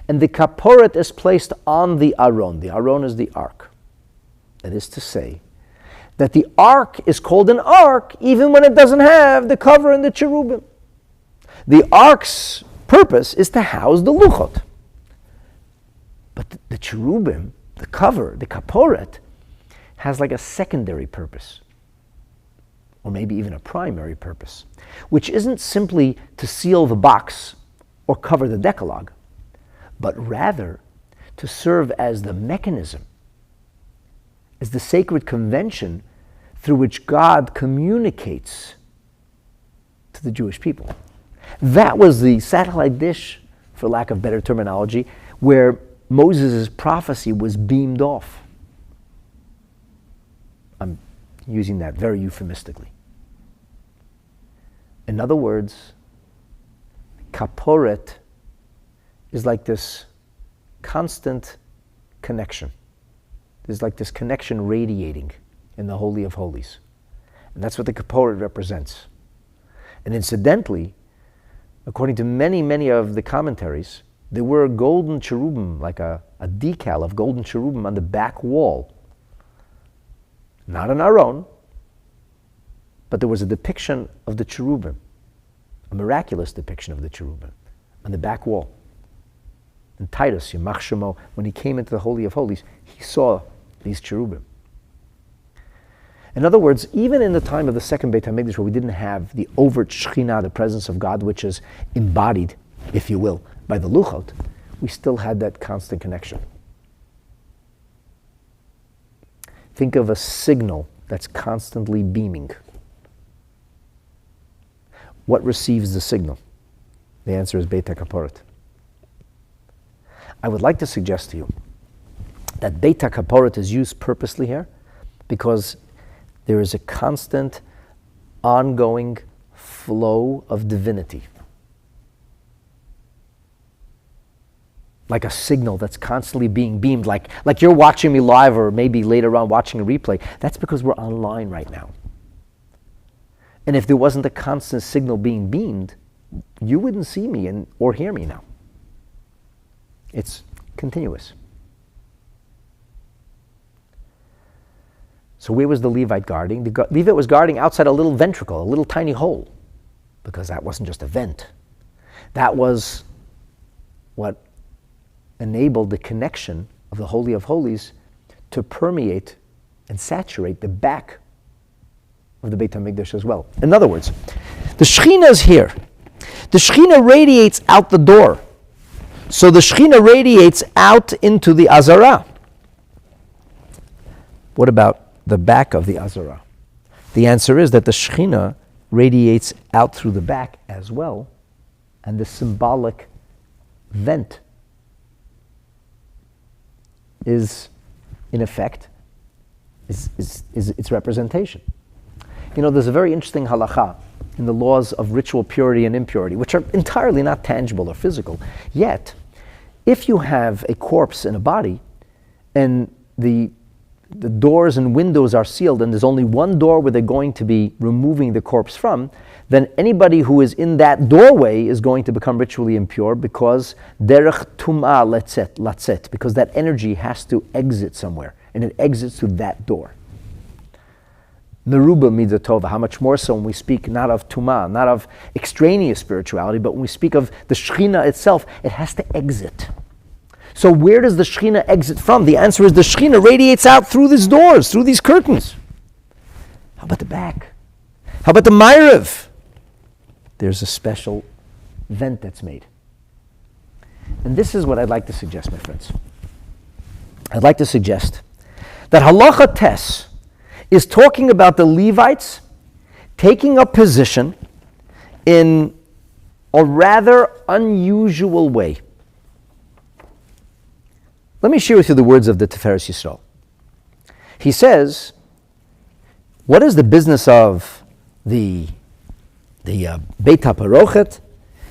and the kaporet is placed on the aron. The aron is the ark. That is to say, that the ark is called an ark even when it doesn't have the cover and the cherubim. The ark's purpose is to house the luchot. But the cherubim, the cover, the kaporet, has like a secondary purpose, or maybe even a primary purpose, which isn't simply to seal the box or cover the Decalogue, but rather to serve as the mechanism, as the sacred convention through which God communicates to the Jewish people. That was the satellite dish, for lack of better terminology, where Moses' prophecy was beamed off. I'm using that very euphemistically. In other words, kaporet is like this constant connection. There's like this connection radiating in the Holy of Holies. And that's what the kaporet represents. And incidentally, according to many of the commentaries, there were golden cherubim, like a decal of golden cherubim on the back wall. Not on our own, but there was a depiction of the cherubim, a miraculous depiction of the cherubim on the back wall. And Titus, Yimach Shemo, when he came into the Holy of Holies, he saw these cherubim. In other words, even in the time of the second Beit HaMikdash, where we didn't have the overt Shekhinah, the presence of God, which is embodied, if you will, by the Luchot, we still had that constant connection. Think of a signal that's constantly beaming. What receives the signal? The answer is Beit HaKaporet. I would like to suggest to you that Beit HaKaporet is used purposely here because there is a constant, ongoing flow of divinity. Like a signal that's constantly being beamed, like you're watching me live or maybe later on watching a replay. That's because we're online right now. And if there wasn't a constant signal being beamed, you wouldn't see me or hear me now. It's continuous. So where was the Levite guarding? The Levite was guarding outside a little ventricle, a little tiny hole, because that wasn't just a vent. That was what enabled the connection of the Holy of Holies to permeate and saturate the back of the Beit HaMikdash as well. In other words, the Shekhinah is here. The Shekhinah radiates out the door. So the Shekhinah radiates out into the Azara. What about the back of the Azara? The answer is that the Shekhinah radiates out through the back as well, and the symbolic vent is, in effect, is its representation. You know, there's a very interesting halacha in the laws of ritual purity and impurity, which are entirely not tangible or physical. Yet, if you have a corpse in a body, and the doors and windows are sealed, and there's only one door where they're going to be removing the corpse from, then anybody who is in that doorway is going to become ritually impure because derech tum'ah latzet, because that energy has to exit somewhere. and it exits through that door. Meruba midatova, how much more so when we speak not of Tumah, not of extraneous spirituality, but when we speak of the Shekhinah itself, it has to exit. So where does the Shekhinah exit from? The answer is the Shekhinah radiates out through these doors, through these curtains. How about the back? How about the Ma'ariv? There's a special vent that's made. And this is what I'd like to suggest, my friends. I'd like to suggest that Halacha Tes is talking about the Levites taking a position in a rather unusual way. Let me share with you the words of the Tiferes Yisrael. He says, what is the business of the Beit HaParochet?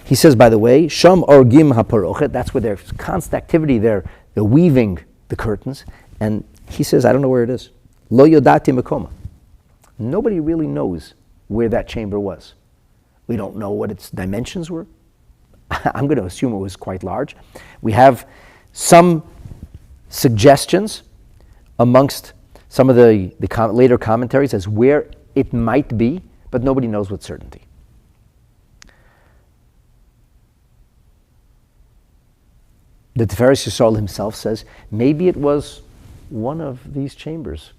He says, by the way, Sham Orgim HaParochet, that's where there's constant activity, they're weaving the curtains. And he says, I don't know where it is. Lo yodati makoma. Nobody really knows where that chamber was. We don't know what its dimensions were. I'm going to assume it was quite large. We have some suggestions amongst some of the later commentaries as where it might be, but nobody knows with certainty. The Tiferes Yisrael himself says maybe it was one of these chambers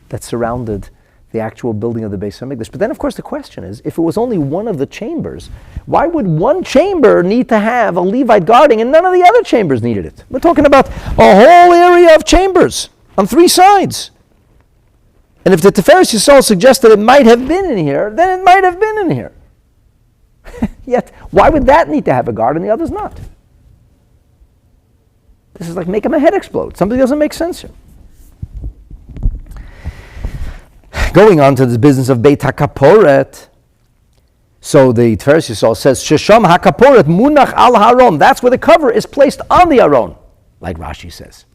that surrounded the actual building of the Beis HaMikdash. But then, of course, the question is, if it was only one of the chambers, why would one chamber need to have a Levite guarding and none of the other chambers needed it? We're talking about a whole area of chambers on three sides. And if the Tiferes Yisrael suggests that it might have been in here, then it might have been in here. Yet, why would that need to have a guard and the others not? This is like making my head explode. Something doesn't make sense here. Going on to this business of Beit HaKaporet, so the Tiferes Yisrael says, Shesham HaKaporet munach al haron. That's where the cover is placed on the Aron, like Rashi says.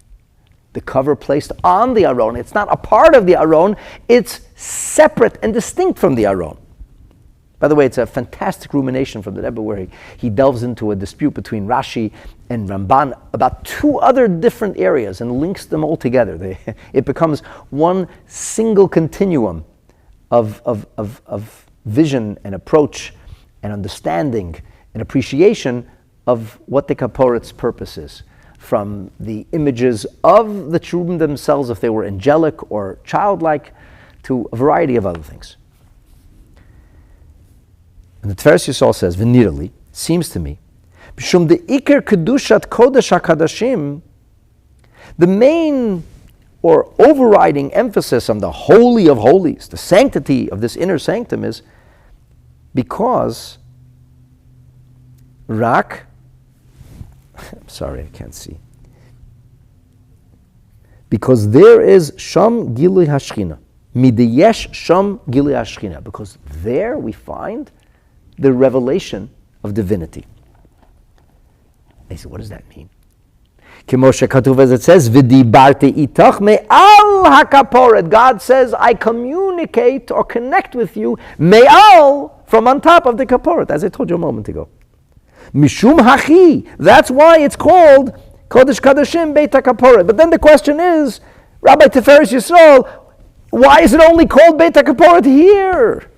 The cover placed on the Aron. It's not a part of the Aron. It's separate and distinct from the Aron. By the way, it's a fantastic rumination from the Rebbe where he delves into a dispute between Rashi and Ramban about two other different areas and links them all together. It becomes one single continuum of vision and approach and understanding and appreciation of what the Kaporet's purpose is. From the images of the cherubim themselves, if they were angelic or childlike, to a variety of other things. And the Tiferes Yisrael says, "V'nirali, seems to me, b'shum the iker kedushat kodesh hakadashim, the main or overriding emphasis on the Holy of Holies, the sanctity of this inner sanctum is because Rak, I'm sorry, I can't see, because there is Sham Gilui Hashchina, Mideyesh Sham Gilui Hashchina, because there we find the revelation of divinity." They say, what does that mean? Kimoshe Katuv, as it says, "V'dibarte itach me'al hakaporet." God says, I communicate or connect with you me'al, from on top of the kaporet, as I told you a moment ago. Mishum hachi. That's why it's called Kodesh Kadashim Beit HaKaporet. But then the question is, Rabbi Tiferes Yisrael, why is it only called Beit HaKaporet here?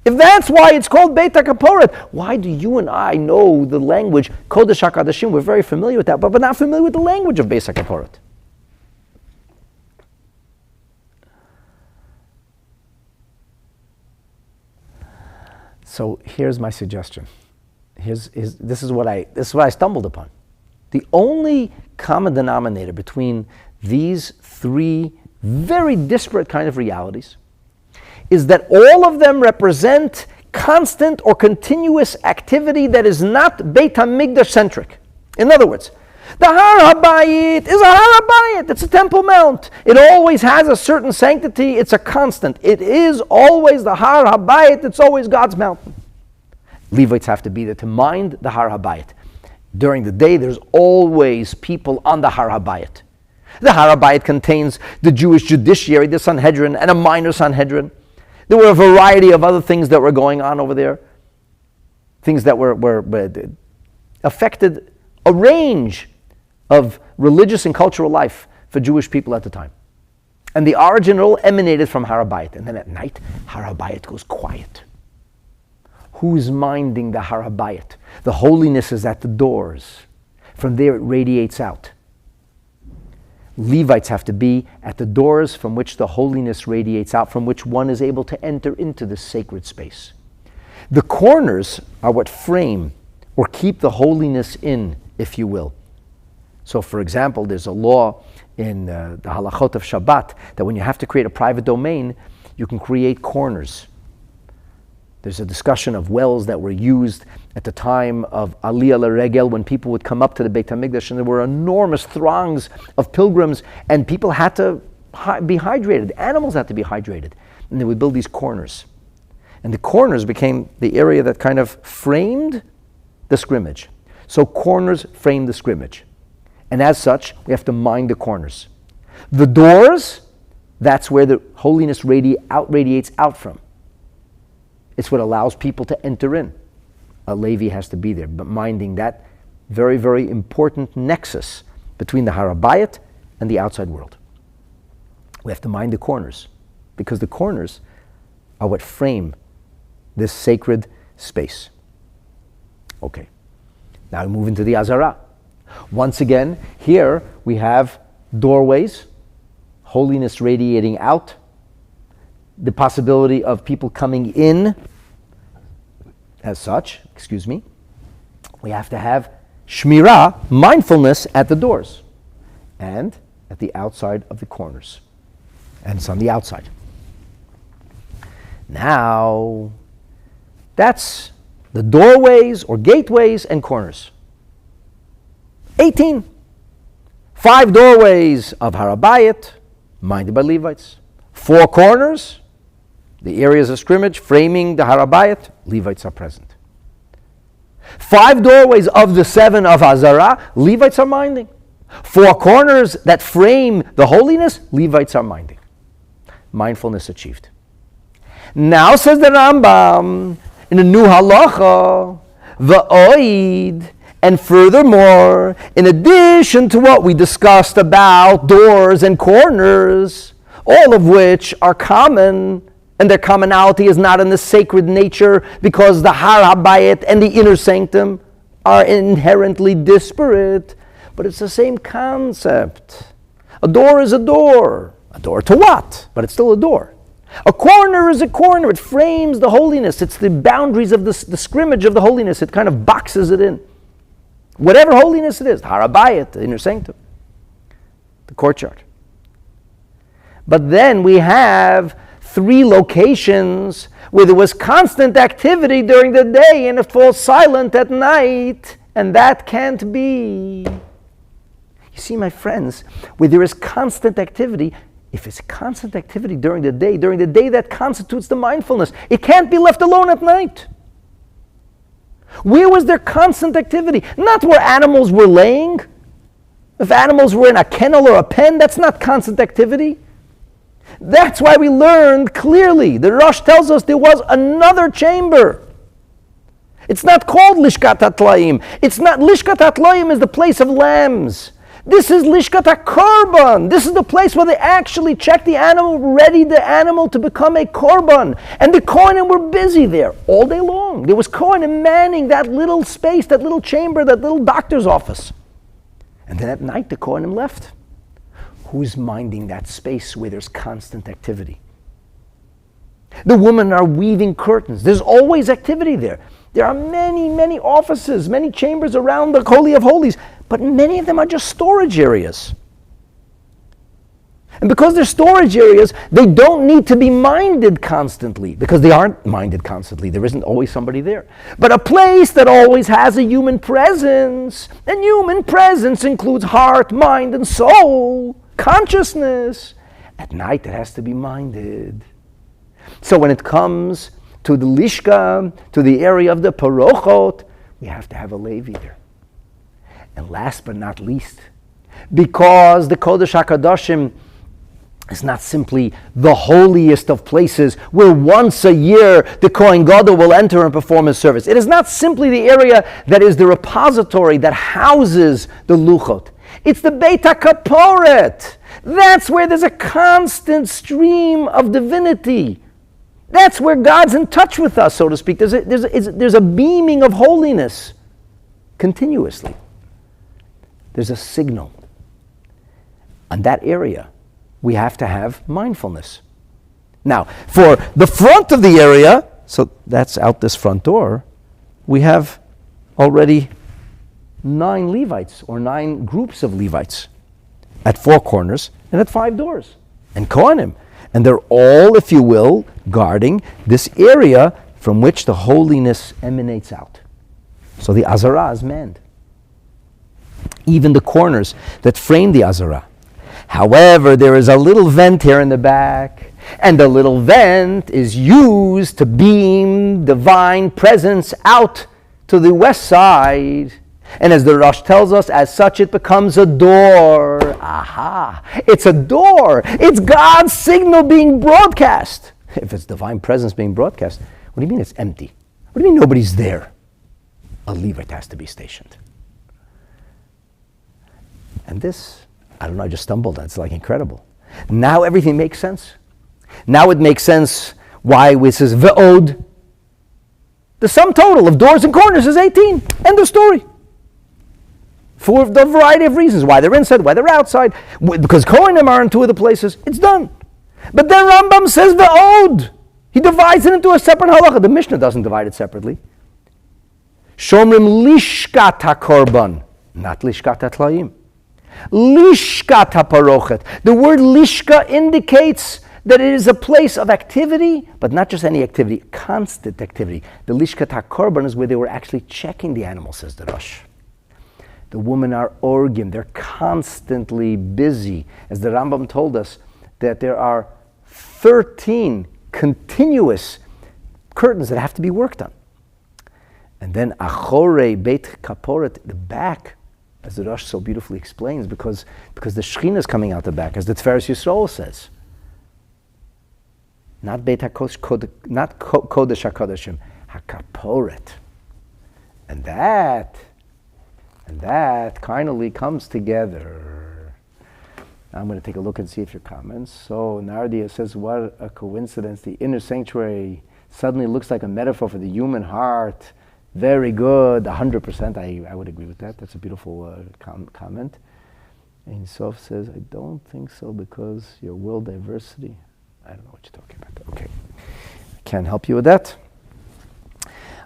If that's why it's called Beit HaKaporet, why do you and I know the language Kodesh HaKadashim? We're very familiar with that, but we're not familiar with the language of Beit HaKaporet. So here's my suggestion. This is what I stumbled upon. The only common denominator between these three very disparate kind of realities is that all of them represent constant or continuous activity that is not Beit HaMikdash centric. In other words, the Har HaBayit is a Har HaBayit. It's a Temple Mount. It always has a certain sanctity. It's a constant. It is always the Har HaBayit. It's always God's mountain. Levites have to be there to mind the Har HaBayit. During the day, there's always people on the Har HaBayit. The Har HaBayit contains the Jewish judiciary, the Sanhedrin, and a minor Sanhedrin. There were a variety of other things that were going on over there. Things that were affected a range of religious and cultural life for Jewish people at the time. And the origin all emanated from Har HaBayit. And then at night, Har HaBayit goes quiet. Who's minding the Har HaBayit? The holiness is at the doors. From there it radiates out. Levites have to be at the doors from which the holiness radiates out, from which one is able to enter into this sacred space. The corners are what frame or keep the holiness in, if you will. So, for example, there's a law in the halachot of Shabbat that when you have to create a private domain, you can create corners. There's a discussion of wells that were used at the time of Aliyah L'Regel, when people would come up to the Beit HaMikdash, and there were enormous throngs of pilgrims, and people had to be hydrated. Animals had to be hydrated. And they would build these corners. And the corners became the area that kind of framed the scrimmage. So corners frame the scrimmage. And as such, we have to mind the corners. The doors, that's where the holiness radiates out from. It's what allows people to enter in. A Levi has to be there, but minding that very, very important nexus between the Har HaBayit and the outside world. We have to mind the corners, because the corners are what frame this sacred space. Okay, now we move into the Azara. Once again, here we have doorways, holiness radiating out, the possibility of people coming in as such, we have to have shmirah, mindfulness at the doors and at the outside of the corners. And it's on the outside. Now, that's the doorways or gateways and corners. 18. 5 doorways of Har HaBayit, minded by Levites. 4 corners, the areas of scrimmage framing the Har HaBayit, Levites are present. 5 doorways of the 7 of Hazara, Levites are minding. 4 corners that frame the holiness, Levites are minding. Mindfulness achieved. Now says the Rambam in a new halacha, va'oid, and furthermore, in addition to what we discussed about doors and corners, all of which are common, and their commonality is not in the sacred nature because the Har HaBayit and the inner sanctum are inherently disparate, but it's the same concept. A door is a door. A door to what? But it's still a door. A corner is a corner. It frames the holiness. It's the boundaries of the scrimmage of the holiness. It kind of boxes it in. Whatever holiness it is, the Har HaBayit, the inner sanctum, the courtyard. But then we have 3 locations where there was constant activity during the day and it falls silent at night, and that can't be. You see, my friends, where there is constant activity, if it's constant activity during the day that constitutes the mindfulness. It can't be left alone at night. Where was there constant activity? Not where animals were laying. If animals were in a kennel or a pen, that's not constant activity. That's why we learned clearly. The Rosh tells us there was another chamber. It's not called Lishkat HaTlaim. It's not. Lishkat HaTlaim is the place of lambs. This is Lishkat HaKorban. This is the place where they actually check the animal, ready the animal to become a korban. And the Kohanim were busy there all day long. There was Kohanim manning that little space, that little chamber, that little doctor's office. And then at night the Kohanim left. Who's minding that space where there's constant activity? The women are weaving curtains. There's always activity there. There are many, many offices, many chambers around the Holy of Holies, but many of them are just storage areas. And because they're storage areas, they don't need to be minded constantly, because they aren't minded constantly. There isn't always somebody there. But a place that always has a human presence, and human presence includes heart, mind, and soul, consciousness. At night, it has to be minded. So when it comes to the Lishka, to the area of the Parochot, we have to have a Levi there. And last but not least, because the Kodesh HaKadoshim is not simply the holiest of places where once a year the Kohen Gadol will enter and perform his service. It is not simply the area that is the repository that houses the Luchot. It's the Beit HaKaporet. That's where there's a constant stream of divinity. That's where God's in touch with us, so to speak. There's a beaming of holiness continuously. There's a signal. On that area, we have to have mindfulness. Now, for the front of the area, so that's out this front door, we have already 9 Levites, or 9 groups of Levites, at 4 corners and at 5 doors, and Kohanim. And they're all, if you will, guarding this area from which the holiness emanates out. So the Azara is manned. Even the corners that frame the Azara. However, there is a little vent here in the back, and the little vent is used to beam divine presence out to the west side. And as the Rosh tells us, as such it becomes a door. Aha! It's a door. It's God's signal being broadcast. If it's divine presence being broadcast, what do you mean it's empty? What do you mean nobody's there? A Levite has to be stationed. And this, I don't know, I just stumbled. It's like incredible. Now everything makes sense. Now it makes sense why this is Ve'od. The sum total of doors and corners is 18. End of story. For the variety of reasons. Why they're inside, why they're outside. Because Kohanim are in 2 of the places. It's done. But then Rambam says Ve'od. He divides it into a separate halacha. The Mishnah doesn't divide it separately. Shomrim lishkat hakorban. Not lishkat hatlayim. Lishkat haparochet. The word lishka indicates that it is a place of activity, but not just any activity, constant activity. The lishkat hakorban is where they were actually checking the animal, says the Rosh. The women are orgim. They're constantly busy. As the Rambam told us, that there are 13 continuous curtains that have to be worked on. And then achore Beit Kaporet, the back, as the Rosh so beautifully explains, because the Shekhinah is coming out the back, as the Tiferes Yisrael says. Not Beit HaKodesh, not Kodesh HaKodeshim, HaKaporet. And that finally comes together. Now I'm going to take a look and see if your comments. So Nardia says, what a coincidence. The inner sanctuary suddenly looks like a metaphor for the human heart. Very good, 100%. I would agree with that. That's a beautiful comment. And Sof says, I don't think so because your will diversity. I don't know what you're talking about. Okay, I can't help you with that.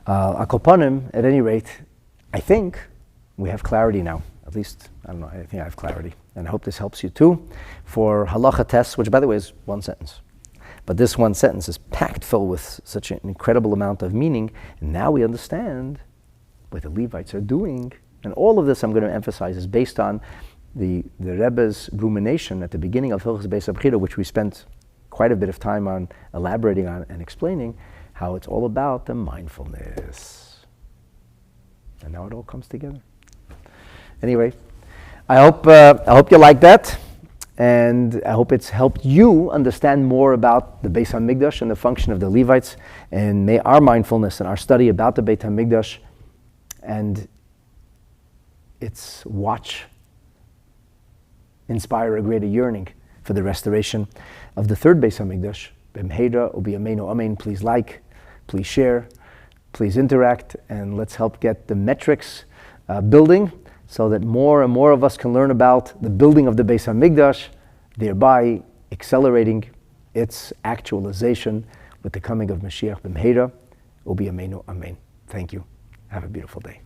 Akopanim, at any rate, I think we have clarity now. At least, I don't know, I think I have clarity. And I hope this helps you too. For halacha tests, which by the way is 1 sentence. But this 1 sentence is packed full with such an incredible amount of meaning. And now we understand what the Levites are doing. And all of this I'm going to emphasize is based on the Rebbe's rumination at the beginning of Hilchot Beit HaBechira, which we spent quite a bit of time on elaborating on and explaining how it's all about the mindfulness. And now it all comes together. Anyway, I hope you like that. And I hope it's helped you understand more about the Beis HaMikdash and the function of the Levites. And may our mindfulness and our study about the Beit HaMikdash and its watch inspire a greater yearning for the restoration of the third Beis HaMikdash. B'mheira u'b'yameinu amen. Please like, please share, please interact, and let's help get the metrics building, so that more and more of us can learn about the building of the Beis HaMikdash, thereby accelerating its actualization with the coming of Mashiach b'mheira u'b'yameinu amen. Thank you. Have a beautiful day.